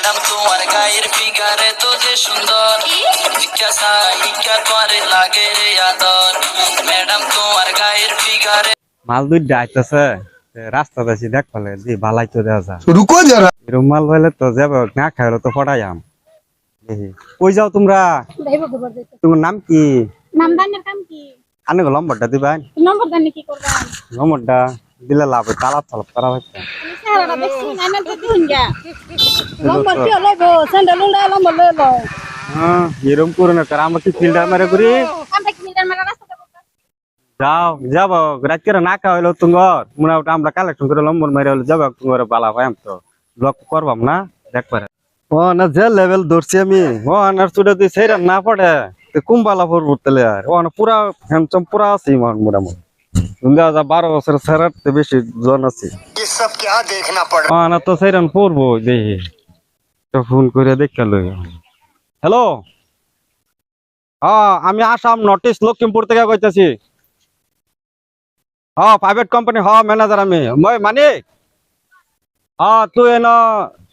Madam তোমার গায়ের ফিগারে তো যে সুন্দর, ইকা সাই ইকা তোরে লাগে রে আদর, ম্যাডাম তোমার গায়ের ফিগারে। মাল দুইটা আইতাছে রাস্তা দেশি দেখ পালে জি ভালাই তো দেওয়া যায়। रुको जरा। এরকম মাল হইলে তো যাবে না খাইলে তো ফটাই আম। কই যাও তোমরা? তোমার নাম কি? নামদানের কাম কি? আনে নম্বরটা দিবেন? নম্বর দানে কি করবা? নম্বরটা দিলে লাভ তালাপ তালাপ করা হচ্ছে। চেহারাটা দেখছি না না তো দিন গা। নম্বর কি লইবো? স্যান্ডেল উড়া নম্বর লইবো। হ্যাঁ এরকম করো না কারণ আমরা কি ফিল্টার মারে করি। আমরা কি মিটার মারা রাস্তা করব? যাও যাব রাত করে না খাওয়াইলো তোমার মোটামুটি আমরা কালেকশন করে নম্বর মারে হলে যাবো তোমার বালা ভাই তো ব্লক করবাম না দেখবার। ও না যে লেভেল ধরছি আমি ও না চুড়ে তুই সেই না পড়ে কুম্বালা ফোর উঠতে আর ও না পুরা হ্যান্ডসাম পুরা আছি মোটামুটি 12 বছর ছাড়ার বেশি জন আছে। ये सब क्या देखना पड़ ও না তো সেই পড়বো দেখি তো ফোন করে দেখতে লই। হ্যালো হ্যাঁ আমি আসাম নর্থ ইস্ট লক্ষ্মীপুর থেকে কইতাছি। হ্যাঁ প্রাইভেট কোম্পানি হ্যাঁ ম্যানেজার আমি মানিক। হ্যাঁ তুই এনে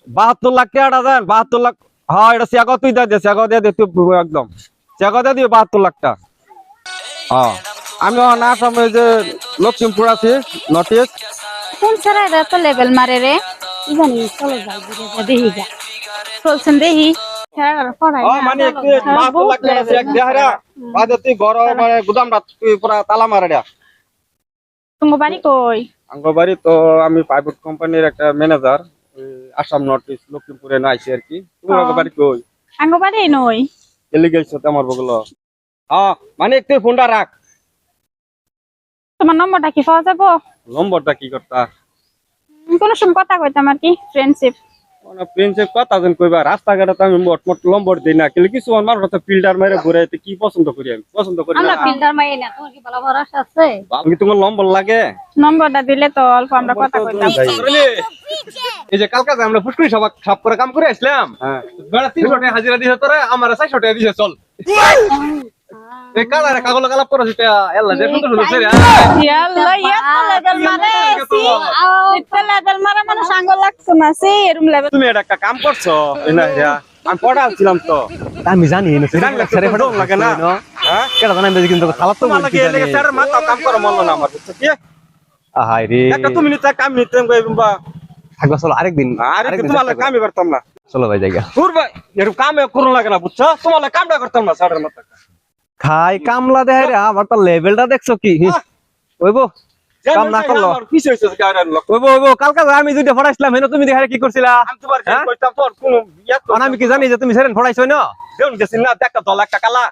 72 লাখ টাকা দেন 72 লাখ। হ্যাঁ এটা চেক তুই দিয়ে দে তুই একদম চেক দিয়ে দিও 72 লাখ টাকা। হ্যাঁ আমি আসামে যে লক্ষ্মীপুর আছি নর্থ ইস্ট। কোন ছাড়া এটা তো লেভেল মারে রে। কি জানি চলো যাই ঘুরে দেখি যা। চলছেন দেখি। চেহারা পড়াই হ্যাঁ মানিক তুই 72 লাখ টাকা চেক দে হারা বাদ তুই ঘর মানে গুদামটা তুই পুরা তালা মারে দে। তোমার বাড়ি কই? আঙ্গবাড়ি তো আমি প্রাইভেট কোম্পানির একটা ম্যানেজার আসাম নর্থ ইস্ট লক্ষ্মীপুরে না আইছি আর কি। তোমার বাড়ি কই? আঙ্গ বাড়ি নই। এলি গেছ তো আমার বগল। হ্যাঁ মানিক তুই ফোনটা রাখ। তোমার নম্বরটা কি পাওয়া যাবো? নম্বরটা কি করতা? কোন সময় কথা কইতাম আর কি ফ্রেন্ডশিপ। মানে প্রিন্সিপ কথা যেন কইবা রাস্তাঘাটে তো আমি মোট নম্বর দেই না কিন্তু কিছু মানুষ তো ফিল্টার মেরে ঘুরে কি পছন্দ করি আমি পছন্দ করি আমরা না। ফিল্টার মাই না তোমার কি ভালো ভরসা আছে? আমি তোমার নম্বর লাগে নম্বরটা দিলে তো অল্প আমরা কথা কইতাম। এই যে কালকে আমরা পুষ্করি সভা সাপ করে কাম করে আসলাম হ্যাঁ বেড়া 300 টাকা হাজিরা দিছে তোরে আমার 400 টাকা দিছে চল এই কালারে কাগজ কালাপ করে সেটা আল্লাহ যে সুন্দর সুন্দর ছেড়ে ইয়াল্লা ইয়াত লেভেল মারে সি ইতে লেভেল মারা মানে সাঙ্গ লাগছ না সি এরম লেভেল। তুমি এটা একটা কাম করছো না হেরা আমি পড়াছিলাম তো আমি জানি না ছেড়ে ফটো লাগে না। হ্যাঁ কেডা জানা বেজি কিন্তু খালাত তো তোমার লাগে এলাকা স্যার মাথা কাম করে মন না আমার বুঝছো কি হাই রে একটা তুমি নিতে কাম নিতে কইবা থাকবা চলো আরেকদিন আরে তোমার লাগে কামই করতাম না। চলো ভাই জায়গা দূর ভাই এর কামে করুন লাগে না বুঝছো তোমার লাগে কামটা করতাম না স্যারের মাথা খাই কামলা দেয় রে আমার তো লেভেলটা দেখছো কি ওইবো কাম না করলো কিছু হইছে গায়রান লোক ওইবো কালকে আমি দুইটা ফড়াইছিলাম হেন তুমি দেখে কি করছিলা আমি তোমার কি কইতাম তোর কোন ইয়া তো আমি কি জানি যে তুমি সেরেন ফড়াইছো না দেউন গেছিস না দেখা দল একটা কালা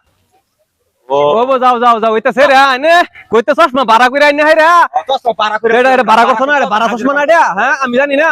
ওইবো যাও যাও যাও এটা সেরে আনে কইতে চশমা ভাড়া কইরা আইনা হাইরা তো পারা করে এটা ভাড়া করছ না এটা ভাড়া চশমা না এটা হ্যাঁ আমি জানি না